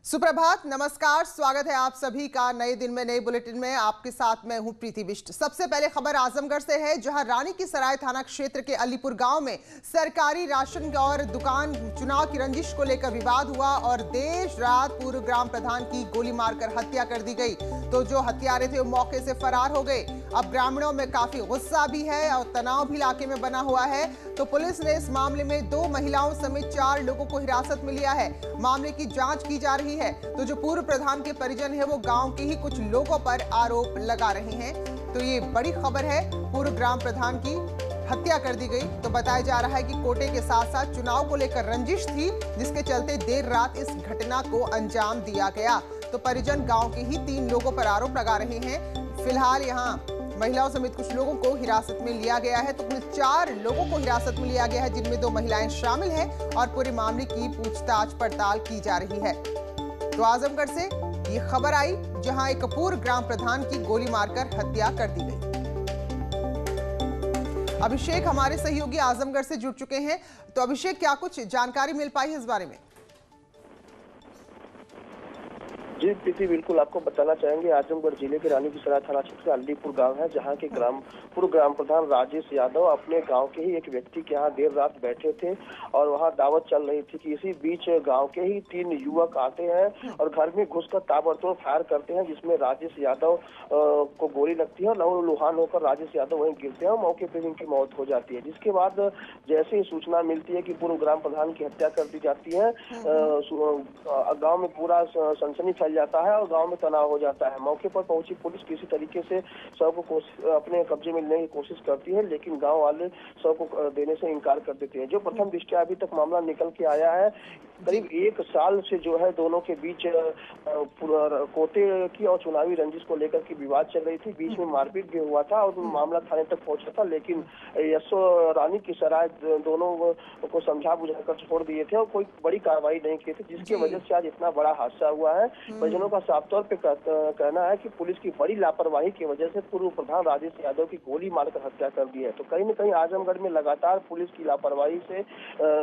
सुप्रभात, नमस्कार, स्वागत है आप सभी का नए दिन में नए बुलेटिन में। आपके साथ मैं हूं प्रीति बिष्ट। सबसे पहले खबर आजमगढ़ से है, जहां रानी की सराय थाना क्षेत्र के अलीपुर गांव में सरकारी राशन और दुकान चुनाव की रंजिश को लेकर विवाद हुआ और देर रात पूर्व ग्राम प्रधान की गोली मारकर हत्या कर दी गई। तो जो हत्यारे थे वो मौके से फरार हो गए। अब ग्रामीणों में काफी गुस्सा भी है और तनाव भी इलाके में बना हुआ है। तो पुलिस ने इस मामले में 2 महिलाओं समेत 4 लोगों को हिरासत में लिया है। मामले की जांच की जा रही है। तो जो पूर्व प्रधान के परिजन है वो गांव के ही कुछ लोगों पर आरोप लगा रहे हैं। तो ये बड़ी खबर है, पूर्व ग्राम प्रधान की हत्या कर दी गई। तो बताया जा रहा है कि कोटे के साथ साथ चुनाव को लेकर रंजिश थी, जिसके चलते देर रात इस घटना को अंजाम दिया गया। तो परिजन गांव के ही 3 लोगों पर आरोप लगा रहे हैं। फिलहाल यहाँ महिलाओं समेत कुछ लोगों को हिरासत में लिया गया है। तो कुल 4 लोगों को हिरासत में लिया गया है, जिनमें 2 महिलाएं शामिल हैं और पूरे मामले की पूछताछ पड़ताल की जा रही है। तो आजमगढ़ से ये खबर आई, जहां एक पूर्व ग्राम प्रधान की गोली मारकर हत्या कर दी गई। अभिषेक हमारे सहयोगी आजमगढ़ से जुड़ चुके हैं। तो अभिषेक, क्या कुछ जानकारी मिल पाई है इस बारे में? जी प्रीति, बिल्कुल आपको बताना चाहेंगे, आजमगढ़ जिले के रानी की सराय थाना क्षेत्र का अलीपुर गांव है, जहां के पूर्व ग्राम प्रधान राजेश यादव अपने गांव के ही एक व्यक्ति के यहाँ देर रात बैठे थे और वहां दावत चल रही थी कि इसी बीच गांव के ही 3 युवक आते हैं और घर में घुसकर ताबड़तोड़ फायर करते हैं, जिसमें राजेश यादव को गोली लगती है और लहूलुहान होकर राजेश यादव वहीं गिरते हैं और मौके पर इनकी मौत हो जाती है। जिसके बाद जैसे ही सूचना मिलती है कि पूर्व ग्राम प्रधान की हत्या कर दी जाती है, गाँव में पूरा सनसनी जाता है और गांव में तनाव हो जाता है। मौके पर पहुंची पुलिस किसी तरीके से शव को अपने कब्जे में लेने की कोशिश करती है, लेकिन गांव वाले शव को देने से इनकार कर देते हैं। जो प्रथम दृष्टया अभी तक मामला निकल के आया है, करीब 1 साल से जो है दोनों के बीच कोटे की और चुनावी रंजिश को लेकर की विवाद चल रही थी। बीच में मारपीट भी हुआ था और मामला थाने तक पहुंचा था, लेकिन रानी की सराय दोनों को समझा बुझाकर छोड़ दिए थे और कोई बड़ी कार्रवाई नहीं की थी, जिसकी वजह से आज इतना बड़ा हादसा हुआ है। परिजनों का साफ तौर पे कहना है कि पुलिस की बड़ी लापरवाही की वजह से पूर्व प्रधान राजेश यादव की गोली मारकर हत्या कर दी है। तो कहीं न कहीं आजमगढ़ में लगातार पुलिस की लापरवाही से,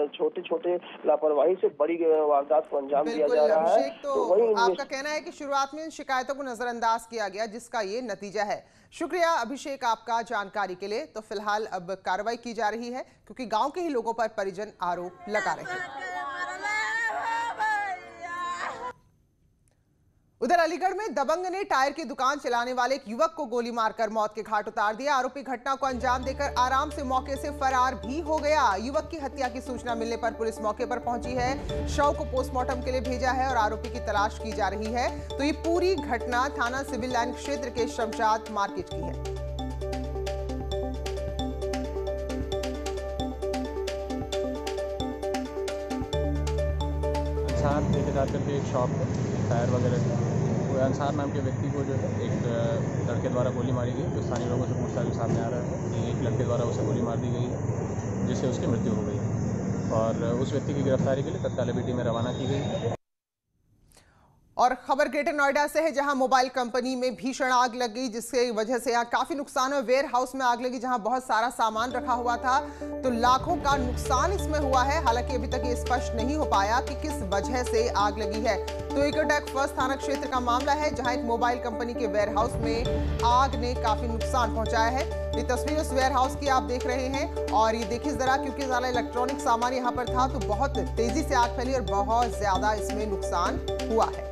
छोटे लापरवाही से बड़ी वारदात को अंजाम दिया जा रहा है। तो वही आपका कहना है कि शुरुआत में इन शिकायतों को नजरअंदाज किया गया, जिसका ये नतीजा है। शुक्रिया अभिषेक आपका जानकारी के लिए। तो फिलहाल अब कार्रवाई की जा रही है, क्योंकि गांव के ही लोगों पर परिजन आरोप लगा रहे हैं। उधर अलीगढ़ में दबंग ने टायर की दुकान चलाने वाले एक युवक को गोली मारकर मौत के घाट उतार दिया। आरोपी घटना को अंजाम देकर आराम से मौके से फरार भी हो गया। युवक की हत्या की सूचना मिलने पर पुलिस मौके पर पहुंची है। शव को पोस्टमार्टम के लिए भेजा है और आरोपी की तलाश की जा रही है। तो ये पूरी घटना थाना सिविल लाइन क्षेत्र के शमशाद मार्केट की है। करके एक शॉप है, टायर वगैरह, अंसार नाम के व्यक्ति को जो है एक लड़के द्वारा गोली मारी गई। जो स्थानीय लोगों से पूछताछ में सामने आ रहा है कि एक लड़के द्वारा उसे गोली मार दी गई है, जिससे उसकी मृत्यु हो गई है और उस व्यक्ति की गिरफ्तारी के लिए तत्काल एबीटी में रवाना की गई है। और खबर ग्रेटर नोएडा से है, जहां मोबाइल कंपनी में भीषण आग लग गई, जिसकी वजह से यहाँ काफी नुकसान है। वेयर हाउस में आग लगी, जहां बहुत सारा सामान रखा हुआ था। तो लाखों का नुकसान इसमें हुआ है। हालांकि अभी तक ये स्पष्ट नहीं हो पाया कि किस वजह से आग लगी है। तो इकोटेक फर्स्ट थाना क्षेत्र का मामला है, जहां एक मोबाइल कंपनी के वेयर हाउस में आग ने काफी नुकसान पहुंचाया है। ये तस्वीर उस वेयर हाउस की आप देख रहे हैं और ये देखिए जरा, क्योंकि सारा इलेक्ट्रॉनिक सामान यहाँ पर था, तो बहुत तेजी से आग फैली और बहुत ज्यादा इसमें नुकसान हुआ है।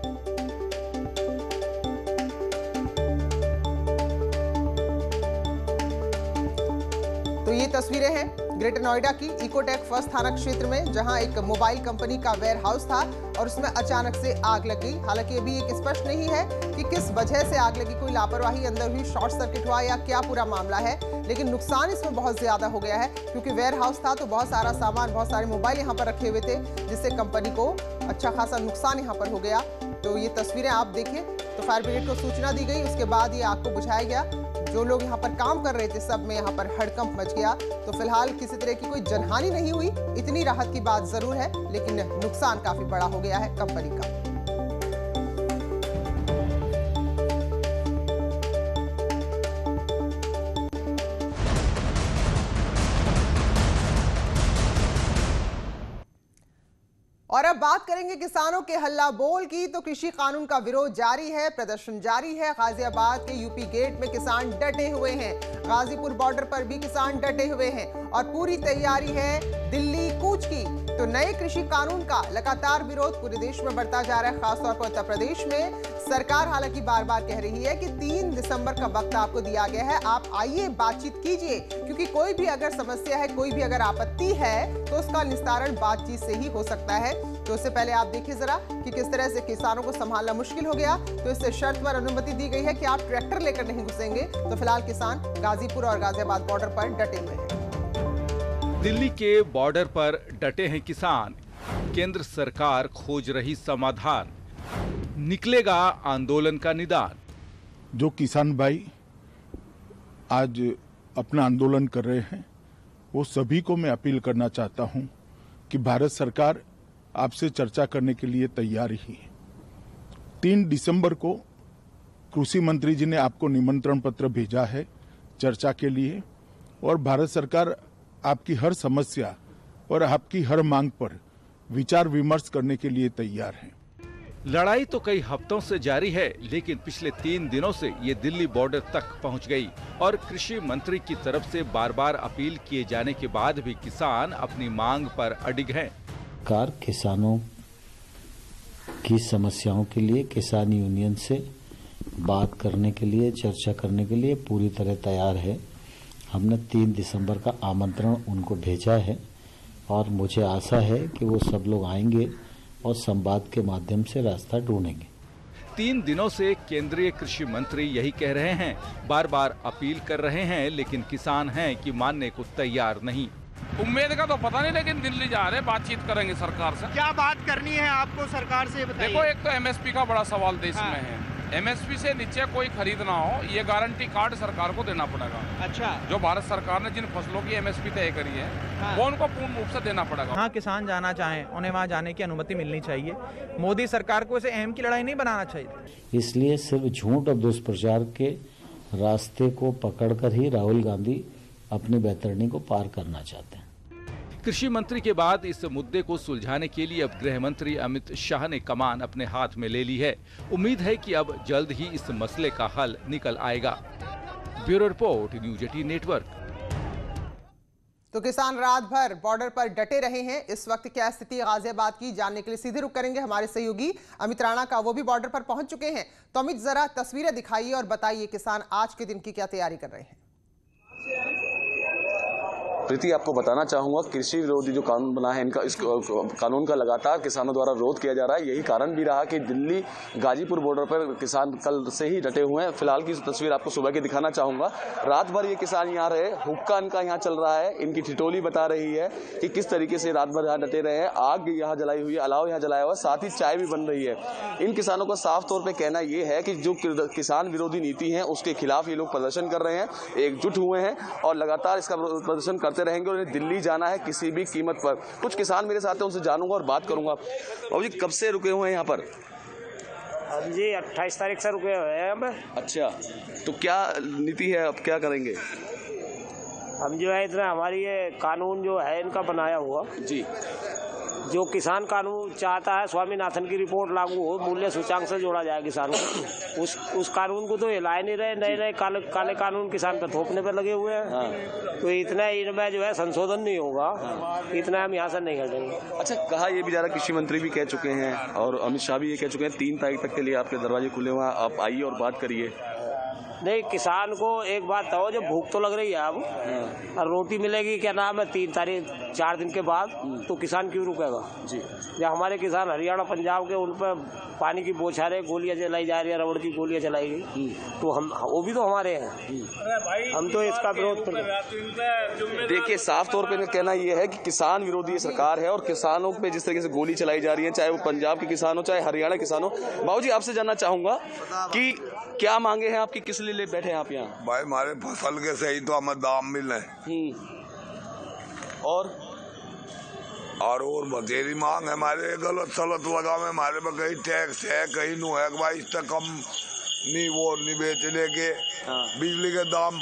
तो ये तस्वीरें हैं ग्रेटर नोएडा की इकोटेक फर्स्ट थाना क्षेत्र में, जहां एक मोबाइल कंपनी का वेयर हाउस था और उसमें अचानक से आग लग गई। हालांकि अभी ये स्पष्ट नहीं है कि किस वजह से आग लगी, कोई लापरवाही अंदर हुई, शॉर्ट सर्किट हुआ या क्या पूरा मामला है। लेकिन नुकसान इसमें बहुत ज्यादा हो गया है, क्योंकि वेयर हाउस था तो बहुत सारा सामान, बहुत सारे मोबाइल यहाँ पर रखे हुए थे, जिससे कंपनी को अच्छा खासा नुकसान यहाँ पर हो गया। तो ये तस्वीरें आप देखिए। तो फायर ब्रिगेड को सूचना दी गई, उसके बाद ये आग को बुझाया गया। जो लोग यहाँ पर काम कर रहे थे, सब में यहाँ पर हड़कंप मच गया। तो फिलहाल किसी तरह की कोई जनहानि नहीं हुई, इतनी राहत की बात जरूर है, लेकिन नुकसान काफी बड़ा हो गया है कंपनी का। और अब बात करेंगे किसानों के हल्ला बोल की। तो कृषि कानून का विरोध जारी है, प्रदर्शन जारी है। गाजियाबाद के यूपी गेट में किसान डटे हुए हैं, गाजीपुर बॉर्डर पर भी किसान डटे हुए हैं और पूरी तैयारी है दिल्ली कूच की। तो नए कृषि कानून का लगातार विरोध पूरे देश में बढ़ता जा रहा है, खासतौर पर उत्तर प्रदेश में। सरकार हालांकि बार बार कह रही है कि 3 दिसंबर का वक्त आपको दिया गया है, आप आइए बातचीत कीजिए, क्योंकि कोई भी अगर समस्या है, कोई भी अगर आपत्ति है तो उसका निस्तारण बातचीत से ही हो सकता है। तो उससे पहले आप देखिए जरा कि किस तरह से किसानों को संभालना मुश्किल हो गया। तो इससे शर्त पर अनुमति दी गई है कि आप ट्रैक्टर लेकर नहीं घुसेंगे। तो फिलहाल किसान गाजीपुर और गाजियाबाद बॉर्डर पर डटे हुए हैं। दिल्ली के बॉर्डर पर डटे हैं किसान, केंद्र सरकार खोज रही समाधान, निकलेगा आंदोलन का निदान। जो किसान भाई आज अपना आंदोलन कर रहे हैं, वो सभी को मैं अपील करना चाहता हूं कि भारत सरकार आपसे चर्चा करने के लिए तैयार ही है। 3 दिसंबर को कृषि मंत्री जी ने आपको निमंत्रण पत्र भेजा है चर्चा के लिए, और भारत सरकार आपकी हर समस्या और आपकी हर मांग पर विचार विमर्श करने के लिए तैयार है। लड़ाई तो कई हफ्तों से जारी है, लेकिन पिछले 3 दिनों से ये दिल्ली बॉर्डर तक पहुंच गई और कृषि मंत्री की तरफ से बार बार अपील किए जाने के बाद भी किसान अपनी मांग पर अडिग हैं। सरकार किसानों की समस्याओं के लिए किसान यूनियन से बात करने के लिए, चर्चा करने के लिए पूरी तरह तैयार है। हमने 3 दिसंबर का आमंत्रण उनको भेजा है और मुझे आशा है कि वो सब लोग आएंगे और संवाद के माध्यम से रास्ता ढूंढेंगे। 3 दिनों से केंद्रीय कृषि मंत्री यही कह रहे हैं, बार बार अपील कर रहे हैं, लेकिन किसान हैं कि मानने को तैयार नहीं। उम्मीद का तो पता नहीं, लेकिन दिल्ली जा रहे, बातचीत करेंगे सरकार से। क्या बात करनी है आपको सरकार से, बताइए। देखो, एक तो एमएसपी का बड़ा सवाल देश में है। एमएसपी से नीचे कोई खरीद ना हो, ये गारंटी कार्ड सरकार को देना पड़ेगा। अच्छा। जो भारत सरकार ने जिन फसलों की एमएसपी तय करी है, वो उनको पूर्ण रूप से देना पड़ेगा। हाँ, किसान जाना चाहें, उन्हें वहाँ जाने की अनुमति मिलनी चाहिए। मोदी सरकार को इसे अहम की लड़ाई नहीं बनाना चाहिए। इसलिए सिर्फ झूठ और दुष्प्रचार के रास्ते को पकड़कर ही राहुल गांधी अपनी बैतरणी को पार करना चाहते हैं। कृषि मंत्री के बाद इस मुद्दे को सुलझाने के लिए अब गृह मंत्री अमित शाह ने कमान अपने हाथ में ले ली है। उम्मीद है कि अब जल्द ही इस मसले का हल निकल आएगा। Bureau report, news 18 network. तो किसान रात भर बॉर्डर पर डटे रहे हैं। इस वक्त क्या स्थिति गाजियाबाद की जानने के लिए सीधे रुक करेंगे हमारे सहयोगी अमित राणा का, वो भी बॉर्डर पर पहुंच चुके हैं। तो अमित, जरा तस्वीरें दिखाइए और बताइए किसान आज के दिन की क्या तैयारी कर रहे हैं। प्रीति, आपको बताना चाहूंगा, कृषि विरोधी जो कानून बना है, इस कानून का लगातार किसानों द्वारा विरोध किया जा रहा है। यही कारण भी रहा कि दिल्ली गाजीपुर बॉर्डर पर किसान कल से ही डटे हुए हैं। फिलहाल की तस्वीर आपको सुबह की दिखाना चाहूंगा। रात भर ये किसान यहाँ रहे, हुक्का इनका यहाँ चल रहा है। इनकी ठिठोली बता रही है कि किस तरीके से रात भर यहाँ डटे रहे हैं। आग यहाँ जलाई हुई है, अलाव यहाँ जलाया हुआ, साथ ही चाय भी बन रही है। इन किसानों का साफ तौर पर कहना ये है कि जो किसान विरोधी नीति है उसके खिलाफ ये लोग प्रदर्शन कर रहे हैं, एकजुट हुए हैं और लगातार इसका प्रदर्शन करते रहेंगे। उन्हें दिल्ली जाना है किसी भी कीमत पर। कुछ किसान मेरे साथ हैं, उनसे जानूंगा और बात करूंगा। बाबू जी, कब से रुके हुए हैं यहाँ पर? हम जी 28 तारीख से रुके हुए हैं हम। अच्छा, तो क्या नीति है, अब क्या करेंगे? हम जो है इतना, हमारी ये कानून जो है इनका बनाया हुआ जी, जो किसान कानून चाहता है स्वामीनाथन की रिपोर्ट लागू हो, मूल्य सूचांक से जोड़ा जाए किसान को, उस कानून को तो हिलाए नहीं रहे। नए नए काले कानून किसान पर थोपने पर लगे हुए हैं। हाँ। तो इतना इनमें जो है संशोधन नहीं होगा। हाँ। इतना हम यहाँ से नहीं हटेंगे। अच्छा, कहा ये भी जा रहा, कृषि मंत्री भी कह चुके हैं और अमित शाह भी ये कह चुके हैं 3 तारीख तक के लिए आपके दरवाजे खुले हुए हैं, आप आइए और बात करिए। नहीं, किसान को एक बात तो, जो भूख तो लग रही है अब, और रोटी मिलेगी क्या नाम है 3 तारीख 4 दिन के बाद, तो किसान क्यों रुकेगा जी। जब हमारे किसान हरियाणा पंजाब के, उन पर पानी की बौछारें, गोलियां चलाई जा रही है, रबड़ की गोलियां चलाई गई, तो हम वो भी तो हमारे हैं। हम तो इसका विरोध कर। देखिए, साफ तौर पे कहना यह है कि किसान विरोधी सरकार है और किसानों पे जिस तरीके से गोली चलाई जा रही है, चाहे वो पंजाब के किसान हो चाहे हरियाणा किसान हो। बाबू जी, आपसे जानना चाहूंगा कि क्या मांगे हैं आपकी, किस लिए बैठे हैं आप यहाँ? भाई, हमारे फसल के सही तो हमें दाम मिले और बतेरी मांग है। हमारे गलत सलत लगा में हमारे पे कहीं टैक्स है, कहीं नो है। भाई, इससे कम नहीं वो नहीं बेचने के। बिजली के दाम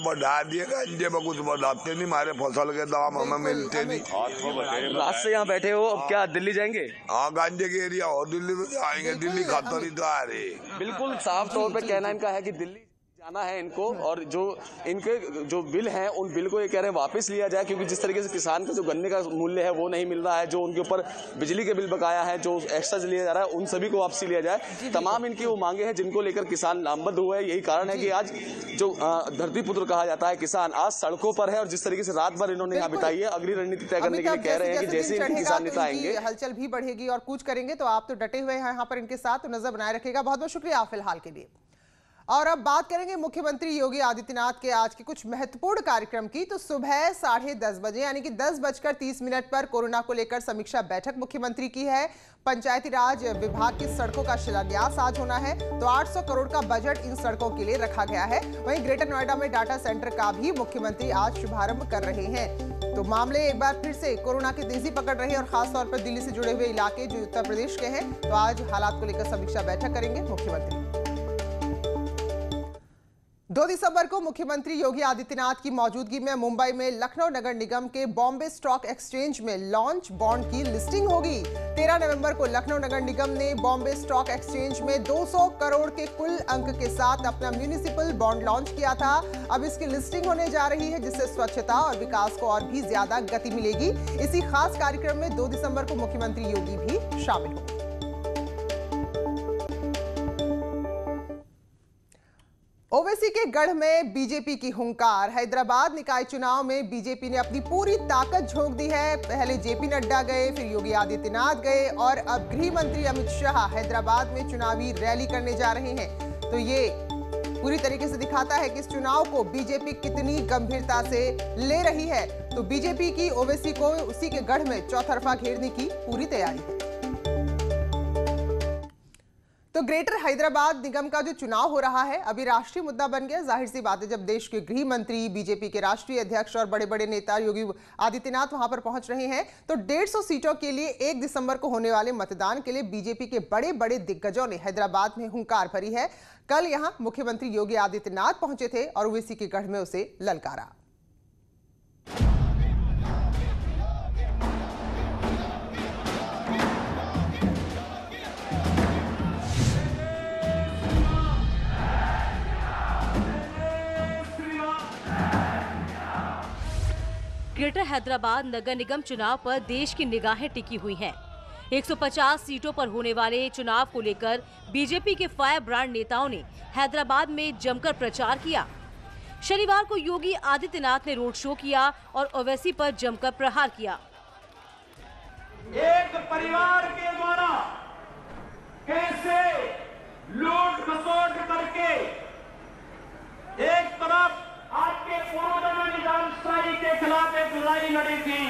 बढ़ा दिए, गंजे में कुछ बढ़ाते नहीं, हमारे फसल के दाम हमें मिलते नहीं। रात से यहाँ बैठे हो, अब क्या दिल्ली जाएंगे? हाँ, गंजे के एरिया और दिल्ली में जाएंगे, दिल्ली खतर ही तो आ रही। बिल्कुल साफ तौर पे कहना इनका है कि दिल्ली जाना है इनको, और जो इनके जो बिल हैं उन बिल को ये कह रहे हैं वापस लिया जाए, क्योंकि जिस तरीके से किसान का जो गन्ने का मूल्य है वो नहीं मिल रहा है, जो उनके ऊपर बिजली के बिल बकाया है, जो एक्स्ट्रा लिया जा रहा है, उन सभी को वापसी लिया जाए। तमाम इनकी वो मांगे हैं जिनको लेकर किसान लामबंद हुए हैं। यही कारण है कि आज जो धरती पुत्र कहा जाता है किसान आज सड़कों पर है, और जिस तरीके से रात भर इन्होंने यहाँ बिताई है, अगली रणनीति तय करने के लिए कह रहे हैं कि जैसे इनके किसान नेता आएंगे हलचल भी बढ़ेगी और कूच करेंगे। तो आप तो डटे हुए हैं यहाँ पर इनके साथ, तो नजर बनाए रखेगा। बहुत बहुत शुक्रिया फिलहाल के लिए। और अब बात करेंगे मुख्यमंत्री योगी आदित्यनाथ के आज के कुछ महत्वपूर्ण कार्यक्रम की। तो सुबह 10:30 बजे यानी कि 10:30 पर कोरोना को लेकर समीक्षा बैठक मुख्यमंत्री की है। पंचायती राज विभाग की सड़कों का शिलान्यास आज होना है। तो 800 करोड़ का बजट इन सड़कों के लिए रखा गया है। वहीं ग्रेटर नोएडा में डाटा सेंटर का भी मुख्यमंत्री आज शुभारंभ कर रहे हैं। तो मामले एक बार फिर से कोरोना की तेजी पकड़ रहे हैं, और खासतौर पर दिल्ली से जुड़े हुए इलाके जो उत्तर प्रदेश के हैं, तो आज हालात को लेकर समीक्षा बैठक करेंगे मुख्यमंत्री। 2 दिसंबर को मुख्यमंत्री योगी आदित्यनाथ की मौजूदगी में मुंबई में लखनऊ नगर निगम के बॉम्बे स्टॉक एक्सचेंज में लॉन्च बॉन्ड की लिस्टिंग होगी। 13 नवंबर को लखनऊ नगर निगम ने बॉम्बे स्टॉक एक्सचेंज में 200 करोड़ के कुल अंक के साथ अपना म्यूनिसिपल बॉन्ड लॉन्च किया था। अब इसकी लिस्टिंग होने जा रही है, जिससे स्वच्छता और विकास को और भी ज्यादा गति मिलेगी। इसी खास कार्यक्रम में 2 दिसंबर को मुख्यमंत्री योगी भी शामिल होंगे। ओवैसी के गढ़ में बीजेपी की हुंकार। हैदराबाद निकाय चुनाव में बीजेपी ने अपनी पूरी ताकत झोंक दी है। पहले जेपी नड्डा गए, फिर योगी आदित्यनाथ गए, और अब गृह मंत्री अमित शाह हैदराबाद में चुनावी रैली करने जा रहे हैं। तो ये पूरी तरीके से दिखाता है कि इस चुनाव को बीजेपी कितनी गंभीरता से ले रही है। तो बीजेपी की ओवैसी को उसी के गढ़ में चौतरफा घेरने की पूरी तैयारी है। तो ग्रेटर हैदराबाद निगम का जो चुनाव हो रहा है अभी राष्ट्रीय मुद्दा बन गया। जाहिर सी बात है, जब देश के गृह मंत्री, बीजेपी के राष्ट्रीय अध्यक्ष और बड़े बड़े नेता योगी आदित्यनाथ वहां पर पहुंच रहे हैं, तो 150 सीटों के लिए 1 दिसंबर को होने वाले मतदान के लिए बीजेपी के बड़े बड़े दिग्गजों ने हैदराबाद में हुंकार भरी है। कल यहां मुख्यमंत्री योगी आदित्यनाथ पहुंचे थे और ओवैसी के गढ़ में उसे ललकारा। ग्रेटर हैदराबाद नगर निगम चुनाव पर देश की निगाहें टिकी हुई हैं। 150 सीटों पर होने वाले चुनाव को लेकर बीजेपी के फायर ब्रांड नेताओं ने हैदराबाद में जमकर प्रचार किया। शनिवार को योगी आदित्यनाथ ने रोड शो किया और ओवैसी पर जमकर प्रहार किया। एक परिवार के द्वारा कैसे लूट खसोट करके एक तरफ आपके पूर्वजों ने निजामशाही के खिलाफ एक लड़ाई लड़ी थी,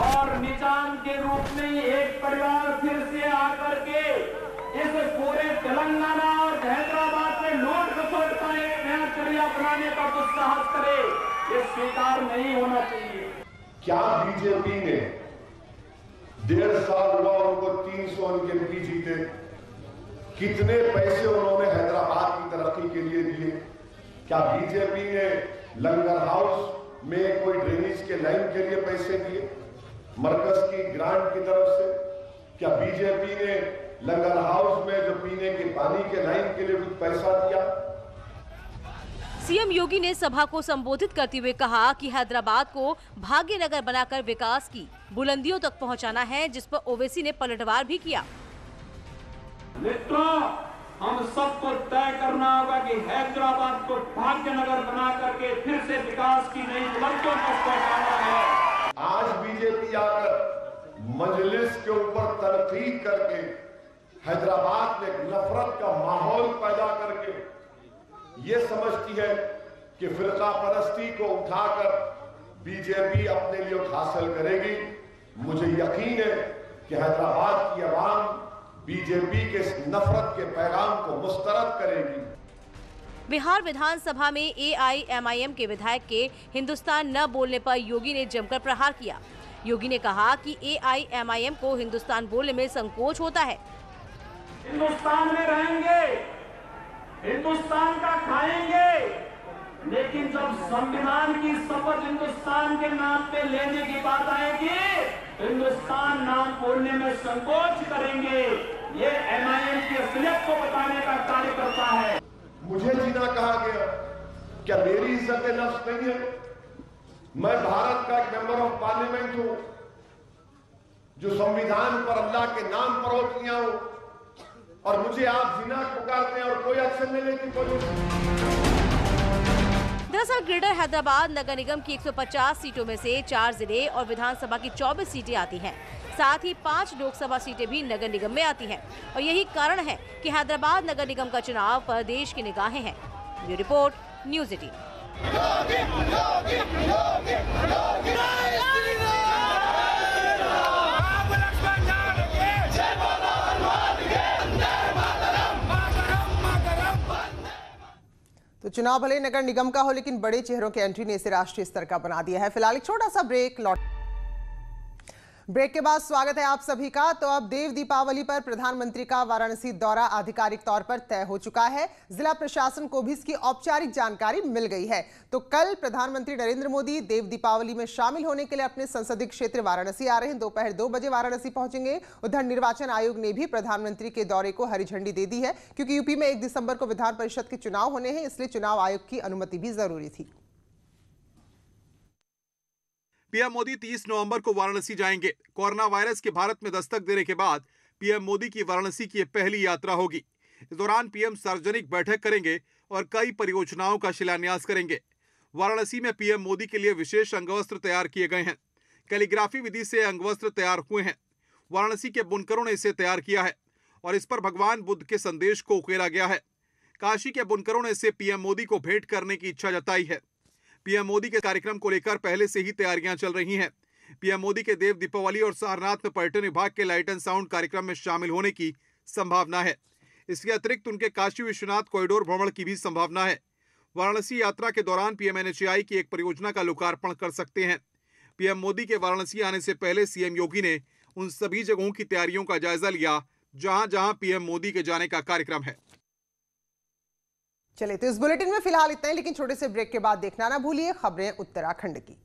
और निजाम के रूप में एक परिवार फिर से आकर के इस पूरे तेलंगाना और हैदराबाद में लूट खसोट का एक नया चरिया बनाने का दुस्साहस करे, ये स्वीकार नहीं होना चाहिए। क्या बीजेपी ने 1.5 साल हुआ उनको 300 उनके एमपी जीते, कितने पैसे उन्होंने हैदराबाद की तरक्की के लिए दिए? क्या बीजेपी ने लंगर हाउस में कोई ड्रेनेज के लाइन के लिए पैसे दिए मरकज की ग्रांट की तरफ से? क्या बीजेपी ने लंगर हाउस में जो पीने के पानी के लाइन के लिए कुछ पैसा दिया? सीएम योगी ने सभा को संबोधित करते हुए कहा कि हैदराबाद को भाग्यनगर बनाकर विकास की बुलंदियों तक पहुंचाना है, जिस पर ओवैसी ने पलटवार भी किया। हम सबको तय करना होगा कि हैदराबाद को भाग्यनगर बना करके फिर से विकास की नई बुलंदियों तक पहुंचाना है। आज बीजेपी आकर मजलिस के ऊपर तनकीद करके हैदराबाद में नफरत का माहौल पैदा करके ये समझती है कि फिरका परस्ती को उठाकर बीजेपी अपने लिए हासिल करेगी। मुझे यकीन है कि हैदराबाद की आवाम बीजेपी के नफरत के पैगाम को मुस्तरद करेगी। बिहार विधानसभा में एआईएमआईएम के विधायक के हिंदुस्तान न बोलने पर योगी ने जमकर प्रहार किया। योगी ने कहा कि एआईएमआईएम को हिंदुस्तान बोलने में संकोच होता है। हिंदुस्तान में रहेंगे हिंदुस्तान का खाएंगे, लेकिन जब संविधान की शपथ हिंदुस्तान के नाम पे लेने की बात आएगी, हिंदुस्तान नाम बोलने में संकोच करेंगे। ये MIM की असलियत को बताने का कार्य करता है। मुझे जीना कहा गया, क्या मेरी इज्जत नफ्स नहीं है? मैं भारत का एक मेंबर ऑफ पार्लियामेंट हूं, जो संविधान पर अल्लाह के नाम पर हो किया हूं, और मुझे आप जिना पुकारते हैं और कोई एक्शन नहीं लेती पुलिस। दरअसल ग्रेटर हैदराबाद नगर निगम की 150 सीटों में से 4 जिले और विधानसभा की 24 सीटें आती हैं। साथ ही 5 लोकसभा सीटें भी नगर निगम में आती हैं और यही कारण है कि हैदराबाद नगर निगम का चुनाव पर देश की निगाहें हैं। Bureau report, news 18। तो चुनाव भले नगर निगम का हो, लेकिन बड़े चेहरों के एंट्री ने इसे राष्ट्रीय स्तर का बना दिया है। फिलहाल एक छोटा सा ब्रेक के बाद स्वागत है आप सभी का। तो अब देव दीपावली पर प्रधानमंत्री का वाराणसी दौरा आधिकारिक तौर पर तय हो चुका है। जिला प्रशासन को भी इसकी औपचारिक जानकारी मिल गई है। तो कल प्रधानमंत्री नरेंद्र मोदी देव दीपावली में शामिल होने के लिए अपने संसदीय क्षेत्र वाराणसी आ रहे हैं। दोपहर 2 बजे वाराणसी पहुंचेंगे। उधर निर्वाचन आयोग ने भी प्रधानमंत्री के दौरे को हरी झंडी दे दी है, क्योंकि यूपी में 1 दिसंबर को विधान परिषद के चुनाव होने हैं, इसलिए चुनाव आयोग की अनुमति भी जरूरी थी। पीएम मोदी 30 नवंबर को वाराणसी जाएंगे। कोरोना वायरस के भारत में दस्तक देने के बाद पीएम मोदी की वाराणसी की पहली यात्रा होगी। इस दौरान पीएम सार्वजनिक बैठक करेंगे और कई परियोजनाओं का शिलान्यास करेंगे। वाराणसी में पीएम मोदी के लिए विशेष अंगवस्त्र तैयार किए गए हैं। कैलीग्राफी विधि से अंगवस्त्र तैयार हुए हैं। वाराणसी के बुनकरों ने इसे तैयार किया है और इस पर भगवान बुद्ध के संदेश को उकेरा गया है। काशी के बुनकरों ने इसे पीएम मोदी को भेंट करने की इच्छा जताई है। पीएम मोदी के कार्यक्रम को लेकर पहले से ही तैयारियां चल रही हैं। पीएम मोदी के देव दीपावली और सारनाथ में पर्यटन विभाग के लाइट एंड साउंड कार्यक्रम में शामिल होने की संभावना है। इसके अतिरिक्त उनके काशी विश्वनाथ कॉरिडोर भ्रमण की भी संभावना है। वाराणसी यात्रा के दौरान पीएम NHAI की एक परियोजना का लोकार्पण कर सकते हैं। पीएम मोदी के वाराणसी आने से पहले सीएम योगी ने उन सभी जगहों की तैयारियों का जायजा लिया जहां जहां पीएम मोदी के जाने का कार्यक्रम है। चलिए, तो इस बुलेटिन में फिलहाल इतना ही, लेकिन छोटे से ब्रेक के बाद देखना ना भूलिए खबरें उत्तराखंड की।